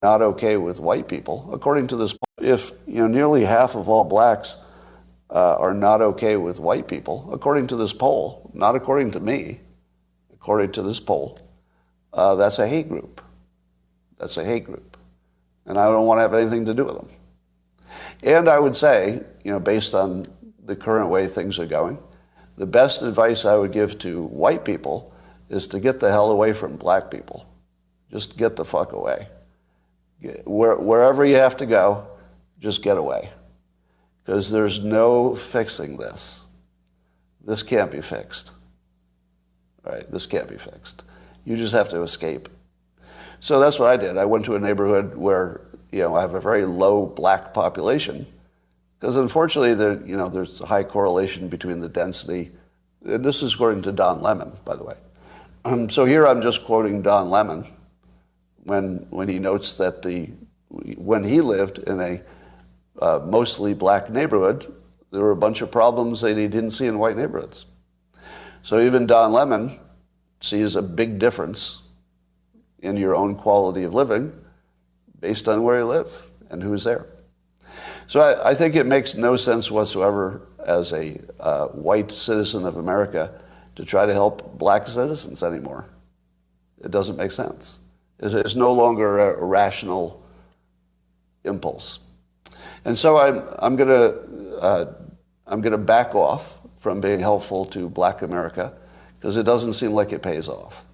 not okay with white people, according to this poll. If nearly half of all blacks are not okay with white people, according to this poll, not according to me, according to this poll, that's a hate group. That's a hate group. And I don't want to have anything to do with them. And I would say, based on the current way things are going, the best advice I would give to white people is to get the hell away from black people. Just get the fuck away. Wherever you have to go, just get away. Because there's no fixing this. This can't be fixed. Right? This can't be fixed. You just have to escape. So that's what I did. I went to a neighborhood where, I have a very low black population. Because unfortunately, there's a high correlation between the density. And this is according to Don Lemon, by the way. So here I'm just quoting Don Lemon when he notes that when he lived in a mostly black neighborhood, there were a bunch of problems that he didn't see in white neighborhoods. So even Don Lemon sees a big difference in your own quality of living based on where you live and who's there. So I think it makes no sense whatsoever as a white citizen of America to try to help black citizens anymore. It doesn't make sense. It's no longer a rational impulse. And so I'm gonna back off from being helpful to black America because it doesn't seem like it pays off.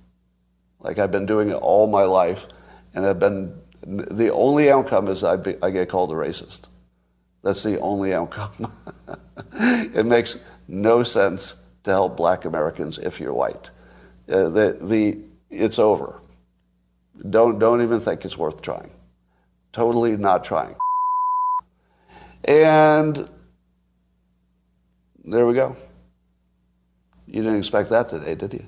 Like I've been doing it all my life, and the only outcome is I get called a racist. That's the only outcome. It makes no sense to help black Americans if you're white. It's over. Don't even think it's worth trying. Totally not trying. And there we go. You didn't expect that today, did you?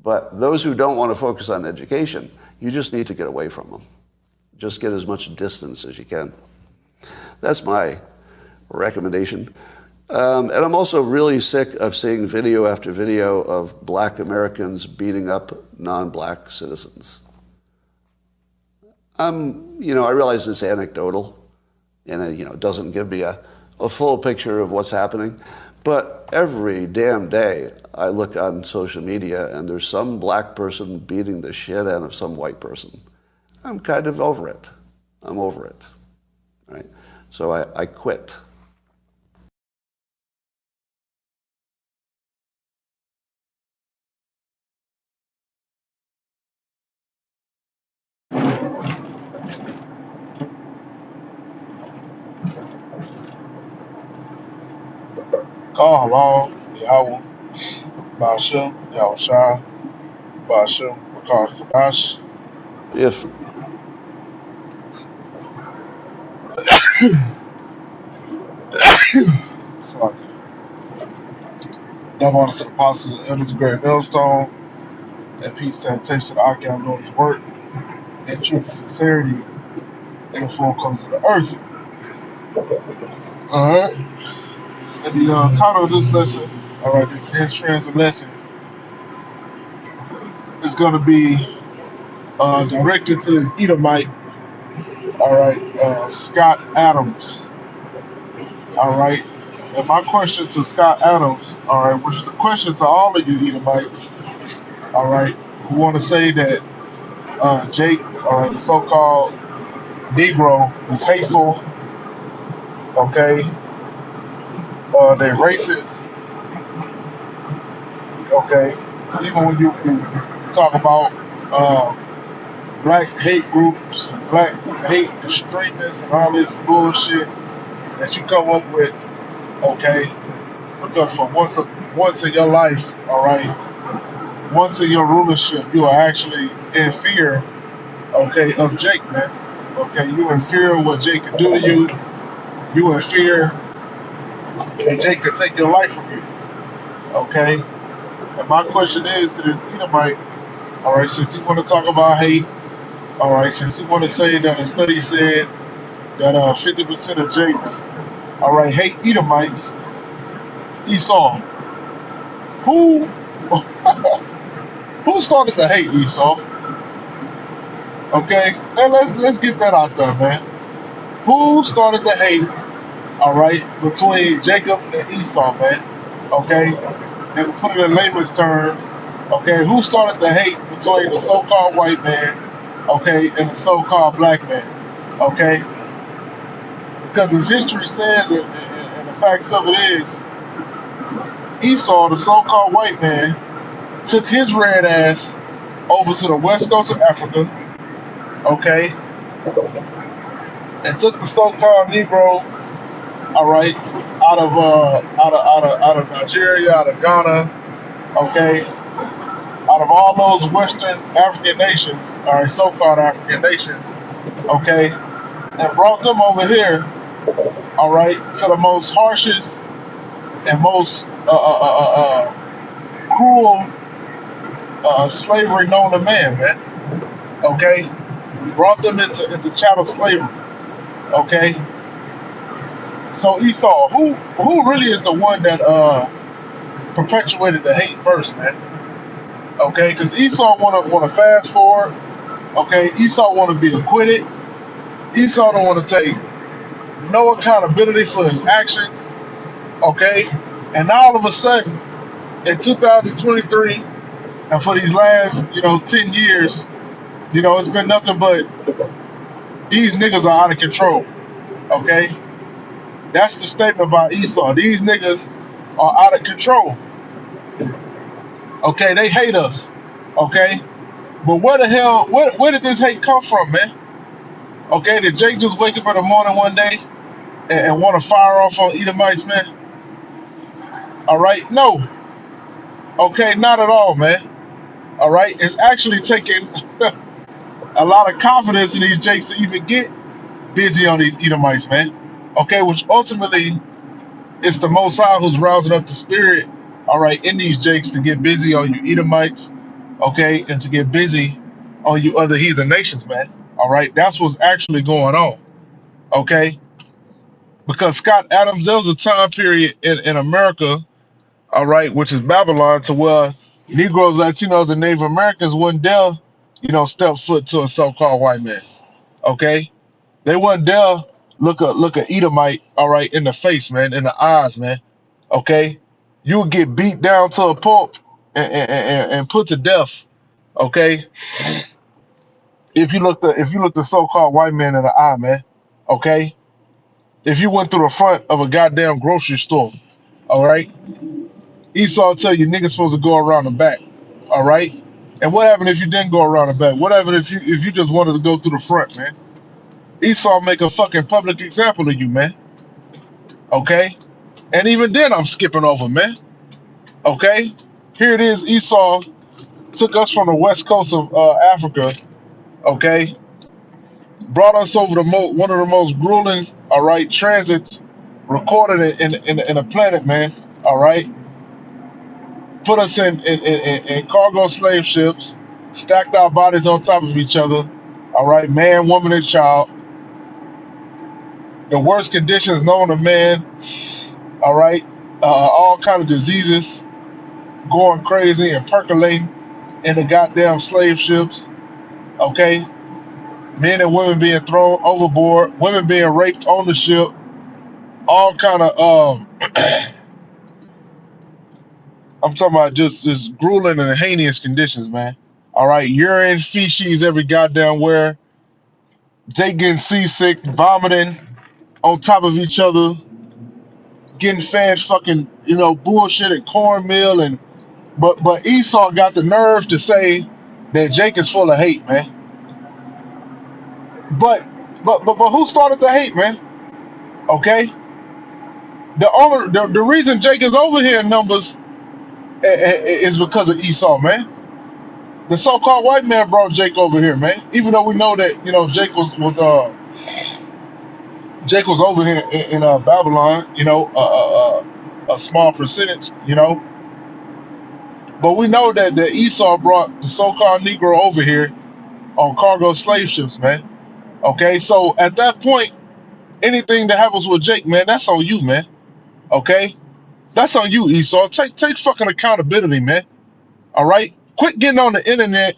But those who don't want to focus on education, you just need to get away from them. Just get as much distance as you can. That's my recommendation. And I'm also really sick of seeing video after video of black Americans beating up non-black citizens. I realize it's anecdotal, and it doesn't give me a full picture of what's happening. But every damn day I look on social media and there's some black person beating the shit out of some white person. I'm kind of over it. I'm over it. Right? So I quit. Call hello, Yahweh, Bashem, Yahushua, Bashem, Bakar Kadash. If Fuck. Double honor to the apostles and elders of Great Millstone, and peace, sanitation to the Akim doing his work, and truth and sincerity in the four corners of the earth. Alright. And the title of this lesson, alright, this entrance lesson, is going to be directed to this Edomite, alright, Scott Adams. Alright. And my question to Scott Adams, alright, which is the question to all of you Edomites, alright, who want to say that Jake, the so-called Negro, is hateful, okay, they're racist, okay, even when you talk about black hate groups, black hate extremists, and all this bullshit that you come up with, okay, because for once in your life, all right, once in your rulership, you are actually in fear, okay, of Jake, man. Okay, you in fear of what Jake can do to you. You in fear that Jake could take your life from you, okay. And my question is to this Edomite, all right, since you want to talk about hate, all right, since you want to say that a study said that 50% of Jakes, all right, hate Edomites, Esau. Who who started to hate Esau? Okay, now let's get that out there, man. Who started the hate? All right, between Jacob and Esau, man. Okay, and to put it in layman's terms, okay, who started the hate between the so-called white man, okay, and the so-called black man? Okay, because as history says, and the facts of it is, Esau, the so-called white man, took his red ass over to the west coast of Africa, okay, and took the so-called Negro, all right, out of Nigeria, out of Ghana, okay, out of all those Western African nations, all right, so-called African nations, okay, and brought them over here, all right, to the most harshest and most cruel slavery known to man, man. Okay, brought them into chattel slavery. Okay, so Esau, who really is the one that perpetuated the hate first, man? Okay, because Esau wanna fast forward. Okay, Esau wanna be acquitted. Esau don't want to take no accountability for his actions. Okay, and now all of a sudden in 2023, and for these last 10 years, it's been nothing but these niggas are out of control. Okay, that's the statement about Esau. These niggas are out of control. Okay, they hate us. Okay, but where the hell, where did this hate come from, man? Okay, did Jake just wake up in the morning one day and want to fire off on Edomites, man? All right, no. Okay, not at all, man. All right, it's actually taking a lot of confidence in these Jakes to even get busy on these Edomites, man. Okay, which ultimately it's the Most High who's rousing up the spirit, all right, in these Jakes to get busy on you Edomites, okay, and to get busy on you other heathen nations, man. All right, that's what's actually going on, okay? Because Scott Adams, there was a time period in America, all right, which is Babylon, to where Negroes, Latinos, and Native Americans wouldn't dare, step foot to a so-called white man, okay? They wasn't dare look a Edomite, all right, in the face, man, in the eyes, man. Okay, you would get beat down to a pulp and put to death. Okay, if you look the so-called white man in the eye, man. Okay, if you went through the front of a goddamn grocery store, all right, Esau tell you niggas supposed to go around the back, all right. And what happened if you didn't go around the back? What happened if you just wanted to go through the front, man? Esau make a fucking public example of you, man. Okay, and even then I'm skipping over, man. Okay, here it is. Esau took us from the west coast of Africa, okay, brought us over the one of the most grueling, all right, transits recorded in the planet, man, all right, put us in cargo slave ships, stacked our bodies on top of each other, all right, man, woman, and child, the worst conditions known to man, all right, all kind of diseases going crazy and percolating in the goddamn slave ships, okay, men and women being thrown overboard, women being raped on the ship, all kind of I'm talking about just grueling and heinous conditions, man. All right, urine, feces, every goddamn where. They getting seasick, vomiting on top of each other, getting fed fucking bullshit and cornmeal but Esau got the nerve to say that Jake is full of hate, man. But who started the hate, man? Okay, the reason Jake is over here in numbers is because of Esau, man. The so-called white man brought Jake over here, man. Even though we know that Jake was over here in Babylon, a small percentage, but we know that Esau brought the so-called Negro over here on cargo slave ships, man. Okay, so at that point, anything that happens with Jake, man, that's on you, man. Okay, that's on you, Esau. Take fucking accountability, man. All right, quit getting on the internet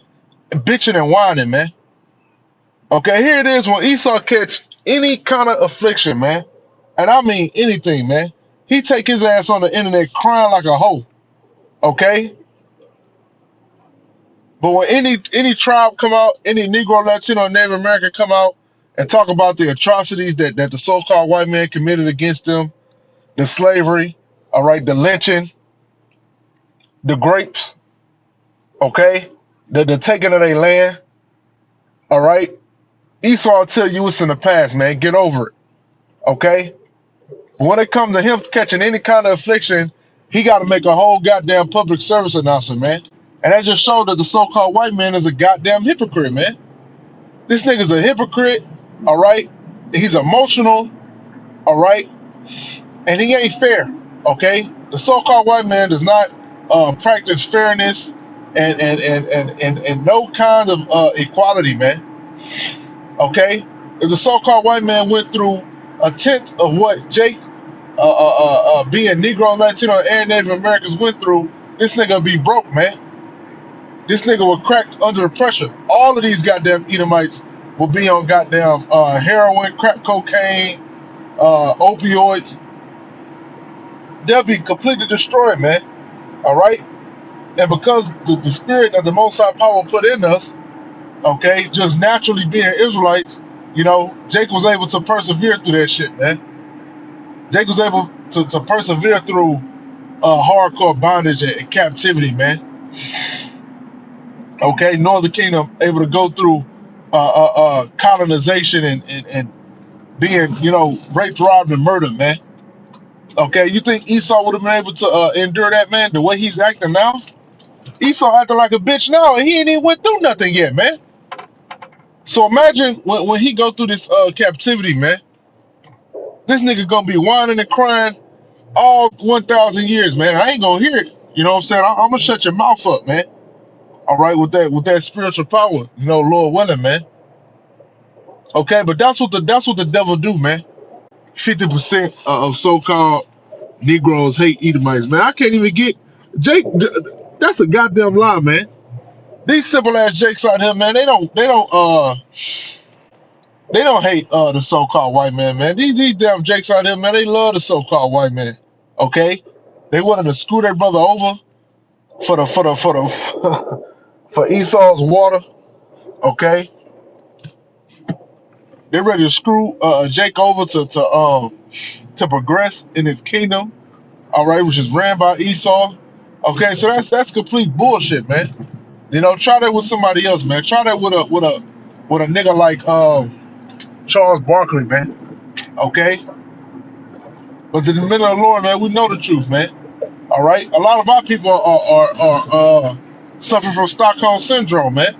and bitching and whining, man. Okay, here it is when Esau catch any kind of affliction, man. And I mean anything, man. He take his ass on the internet crying like a hoe. Okay? But when any tribe come out, any Negro, Latino, Native American come out and talk about the atrocities that the so-called white man committed against them, the slavery, all right, the lynching, the grapes, okay, the taking of their land, all right, Esau will tell you it's in the past, man. Get over it, okay? But when it comes to him catching any kind of affliction, he got to make a whole goddamn public service announcement, man. And that just showed that the so-called white man is a goddamn hypocrite, man. This nigga's a hypocrite, all right? He's emotional, all right? And he ain't fair, okay? The so-called white man does not practice fairness and no kind of equality, man, okay? If the so-called white man went through a tenth of what Jake, being Negro, Latino, and Native Americans went through, this nigga be broke, man. This nigga will crack under the pressure. All of these goddamn Edomites will be on goddamn heroin, crack cocaine, opioids. They'll be completely destroyed, man. All right? And because the spirit that the Most High Power put in us, okay, just naturally being Israelites, you know, Jake was able to persevere through that shit, man. Jake was able to persevere through hardcore bondage and captivity, man. Okay, Northern Kingdom able to go through colonization and being, you know, raped, robbed, and murdered, man. Okay, you think Esau would have been able to endure that, man? The way he's acting now, Esau acting like a bitch now, and he ain't even went through nothing yet, man. So imagine when he go through this captivity, man. This nigga gonna be whining and crying all 1,000 years, man. I ain't gonna hear it. You know what I'm saying? I'm gonna shut your mouth up, man. All right, with that spiritual power, you know, Lord willing, man. Okay, but that's what the devil do, man. 50% of so-called Negroes hate Edomites, man. I can't even get Jake. That's a goddamn lie, man. These simple ass Jakes out here, man. They don't hate the so-called white man, man. These damn Jakes out here, man. They love the so-called white man. Okay, they wanted to screw their brother over for Esau's water. Okay, they're ready to screw Jake over to progress in his kingdom. All right, which is ran by Esau. Okay, so that's complete bullshit, man. You know, try that with somebody else, man. Try that with a nigga like Charles Barkley, man. Okay, but in the middle of the Lord, man, we know the truth, man. All right, a lot of our people are suffering from Stockholm syndrome, man.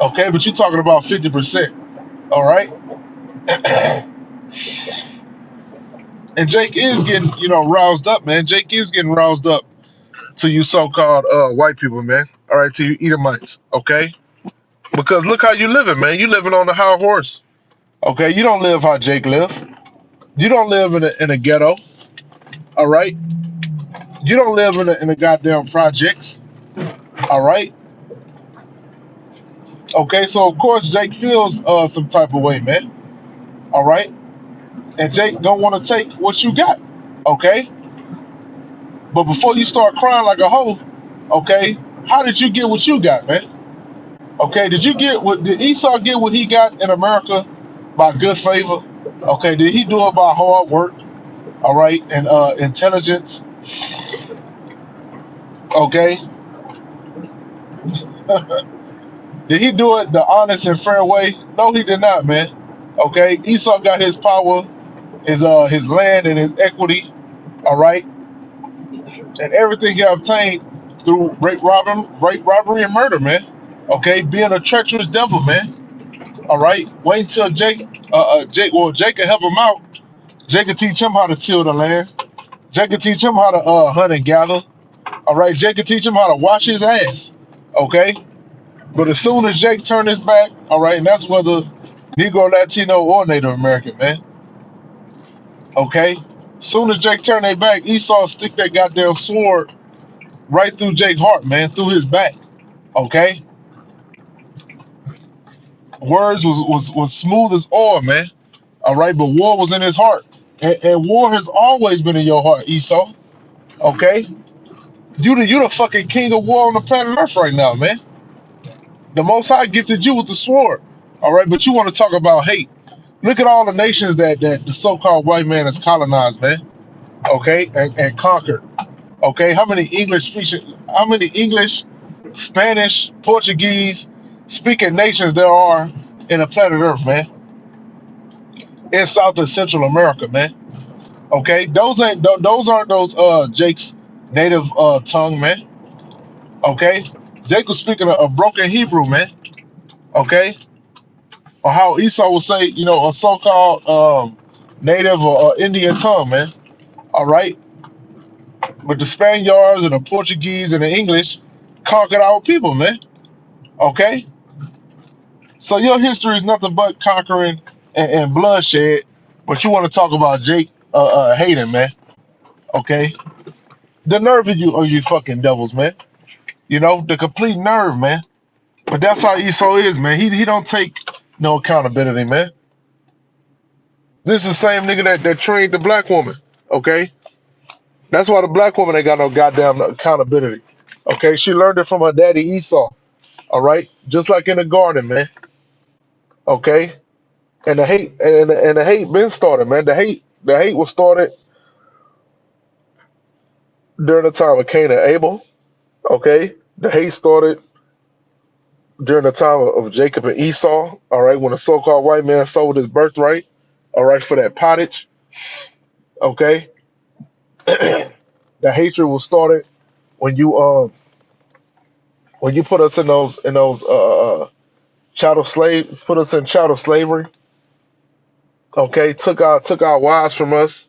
Okay, but you're talking about 50%. All right, and Jake is getting, you know, roused up, man. Jake is getting roused up to you so-called white people, man. All right, to you Edomites, okay? Because look how you living, man. You living on a high horse, okay? You don't live how Jake lived. You don't live in a ghetto, all right? You don't live in a goddamn projects, all right? Okay, so of course Jake feels some type of way, man, all right? And Jake don't want to take what you got, okay? But before you start crying like a hoe, okay, how did you get what you got, man? Okay, did Esau get what he got in America by good favor? Okay, did he do it by hard work? All right, and intelligence. Okay, did he do it the honest and fair way? No, he did not, man. Okay, Esau got his power, his land and his equity. All right, and everything he obtained through rape, robbery, and murder, man. Okay, being a treacherous devil, man. All right, wait until Jake can help him out. Jake can teach him how to till the land. Jake can teach him how to hunt and gather. All right, Jake can teach him how to wash his ass. Okay, but as soon as Jake turn his back, all right, and that's whether Negro, Latino, or Native American, man. Okay, as soon as Jake turn their back, Esau stick that goddamn sword right through Jake's heart, man, through his back. Okay, Words was smooth as oil, man. All right, but war was in his heart, and war has always been in your heart, Esau. Okay, you the fucking king of war on the planet Earth right now, man. The Most High gifted you with the sword. All right, but you want to talk about hate? Look at all the nations that the so-called white man has colonized, man. Okay, and conquered. Okay, how many English, Spanish, Portuguese speaking nations there are in the planet Earth, man? In South and Central America, man. Okay, those aren't those Jake's native tongue, man. Okay, Jake was speaking a broken Hebrew, man. Okay, or how Esau would say, a so-called native or Indian tongue, man. All right, but the Spaniards and the Portuguese and the English conquered our people, man. Okay, so your history is nothing but conquering and bloodshed, but you want to talk about Jake hating, man. Okay, the nerve of you fucking devils, man. The complete nerve, man. But that's how Esau is, man. He don't take no accountability, man. This is the same nigga that trained the black woman. Okay, that's why the black woman ain't got no goddamn accountability. Okay, she learned it from her daddy Esau. All right, just like in the garden, man. Okay, and the hate been started, man. The hate was started during the time of Cain and Abel. Okay, the hate started during the time of Jacob and Esau. All right, when the so-called white man sold his birthright. All right, for that pottage. Okay, the hatred was started when you put us in those put us in chattel slavery. Okay, took our wives from us,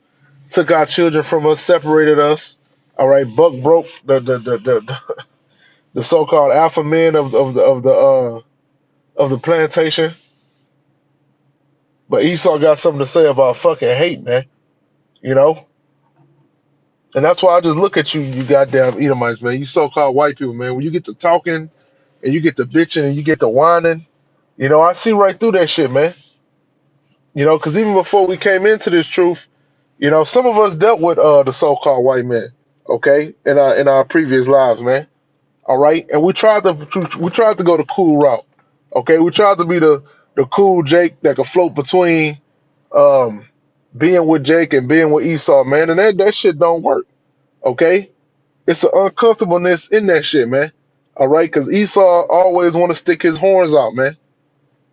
took our children from us, separated us. All right, buck broke the so-called alpha men of the plantation. But Esau got something to say about fucking hate, man. You know, and that's why I just look at you, you goddamn Edomites, man. You so-called white people, man. When you get to talking and you get to bitching and you get to whining, I see right through that shit, man. Because even before we came into this truth, some of us dealt with the so-called white man, okay, in our previous lives, man. All right, and we tried to go the cool route, okay. We tried to be the cool Jake that could float between um, being with Jake and being with Esau, man, and that shit don't work, okay. It's an uncomfortableness in that shit, man. All right, because Esau always want to stick his horns out, man.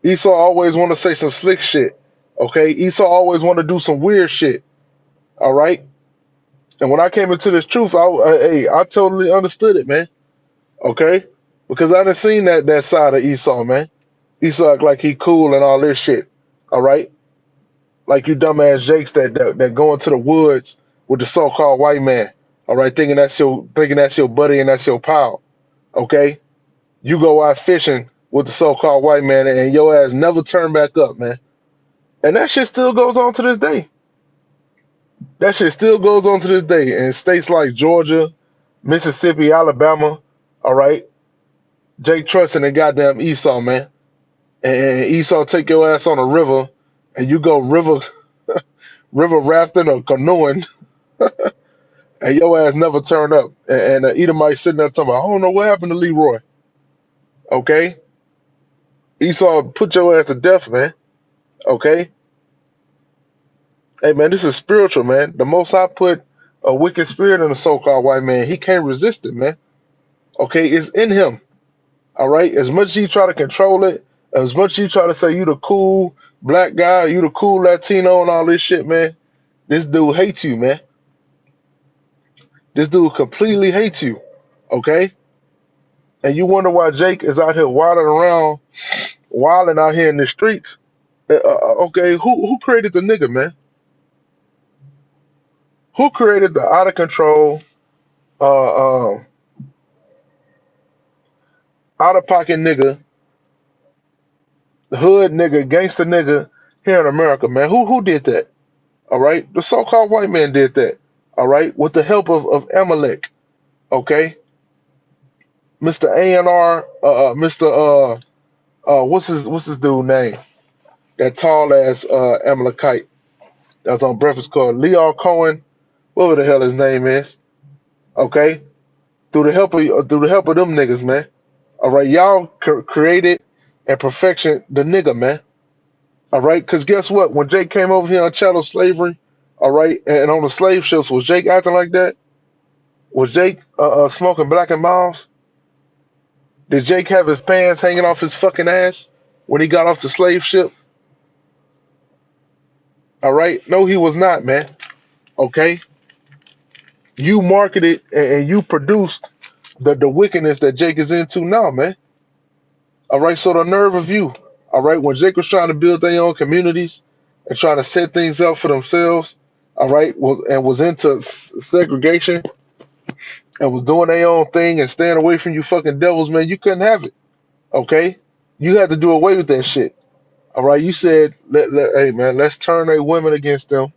Esau always want to say some slick shit, okay. Esau always want to do some weird shit, all right. And when I came into this truth, I totally understood it, man. Okay, because I done seen that side of Esau, man. Esau act like he cool and all this shit. All right, like you dumbass Jakes that go into the woods with the so-called white man. All right, thinking that's your buddy and that's your pal. Okay, you go out fishing with the so-called white man and your ass never turn back up, man. And that shit still goes on to this day. That shit still goes on to this day in states like Georgia, Mississippi, Alabama. All right, Jake trusting and goddamn Esau, man. And Esau take your ass on a river, and you go river rafting or canoeing, and your ass never turn up. And Edomite sitting there talking about, I don't know what happened to Leroy. Okay, Esau put your ass to death, man. Okay, hey man, this is spiritual, man. The Most High put a wicked spirit in the so-called white man. He can't resist it, man. Okay, it's in him. All right, as much as you try to control it, as much as you try to say you the cool black guy, you the cool Latino, and all this shit, man. This dude hates you, man. This dude completely hates you. Okay? And you wonder why Jake is out here wilding around, wilding out here in the streets. Okay, who created the nigga, man? Who created the out of control, uh, out of pocket nigga, hood nigga, gangster nigga here in America, man? Who did that? All right, the so-called white man did that. All right, with the help of Amalek. Okay, Mr. A&R, Mr. What's his dude name? That tall ass Amalekite that's on Breakfast Club. Leon Cohen, whatever the hell his name is. Okay, through the help of them niggas, man. All right, y'all created and perfection the nigga, man. All right, because guess what? When Jake came over here on chattel slavery, all right, and on the slave ships, was Jake acting like that? Was Jake smoking Black and Miles? Did Jake have his pants hanging off his fucking ass when he got off the slave ship? All right, no, he was not, man. Okay, you marketed and you produced the wickedness that Jake is into now, man. All right, so the nerve of you. All right, when Jake was trying to build their own communities and trying to set things up for themselves, all right, was into segregation and was doing their own thing and staying away from you fucking devils, man, you couldn't have it. Okay, you had to do away with that shit. All right, you said, hey man, let's turn a women against them.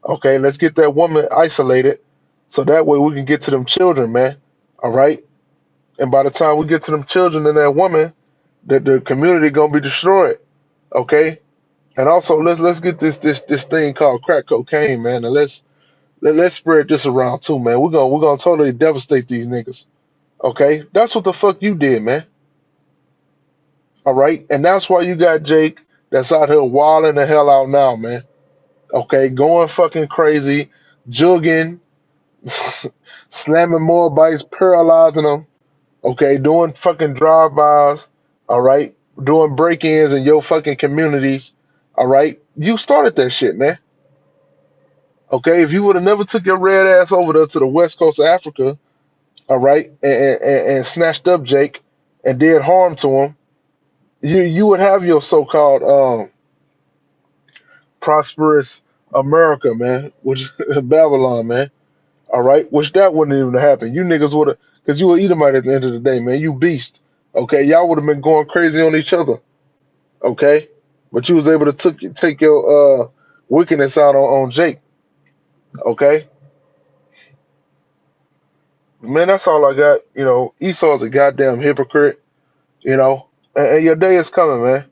Okay, let's get that woman isolated, so that way we can get to them children, man. All right, and by the time we get to them children and that woman, the community gonna be destroyed. Okay, and also let's get this thing called crack cocaine, man, and let's spread this around too, man. We're gonna totally devastate these niggas. Okay, that's what the fuck you did, man. All right, and that's why you got Jake that's out here wilding the hell out now, man. Okay, going fucking crazy, jugging, slamming more bikes, paralyzing them. Okay, doing fucking drive-bys. All right, doing break-ins in your fucking communities. All right, you started that shit, man. Okay, if you would have never took your red ass over there to the west coast of Africa, all right, and snatched up Jake and did harm to him, you would have your so-called prosperous America, man, which Babylon, man. All right, which that wouldn't even happen. You niggas would have, because you were Edomite at the end of the day, man. You beast. Okay, y'all would have been going crazy on each other. Okay, but you was able to take your wickedness out on Jake. Okay, man, that's all I got. Esau's a goddamn hypocrite. And your day is coming, man.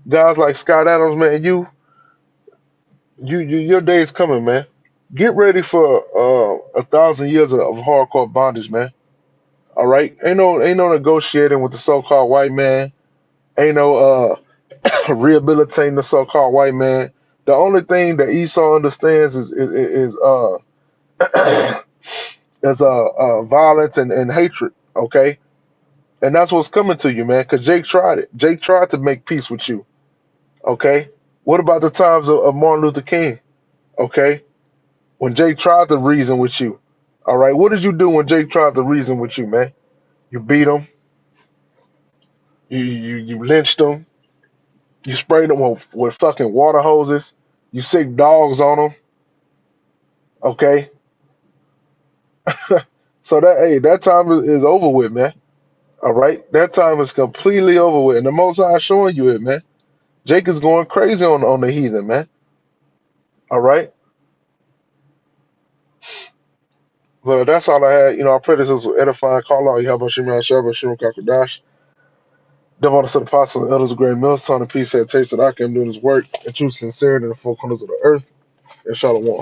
Guys like Scott Adams, man, your day is coming, man. Get ready for 1,000 years of hardcore bondage, man. All right, ain't no negotiating with the so-called white man. Ain't no rehabilitating the so-called white man. The only thing that Esau understands is is violence and hatred. Okay, and that's what's coming to you, man. Because Jake tried it. Jake tried to make peace with you. Okay, what about the times of Martin Luther King? Okay, when Jake tried to reason with you. All right, what did you do when Jake tried to reason with you, man? You beat him. You lynched him. You sprayed them with fucking water hoses. You sick dogs on them. Okay. So that time is over with, man. All right. That time is completely over with. And the Most High is showing you it, man. Jake is going crazy on the heathen, man. All right. Well, that's all I had. I pray this was edifying. Call out. You have a Shimon Shabbat, Shimon Kakadash. Devil on the set apostles and elders of great millstone and peace that takes that I can do this work in true sincerity in the four corners of the earth. And shalom.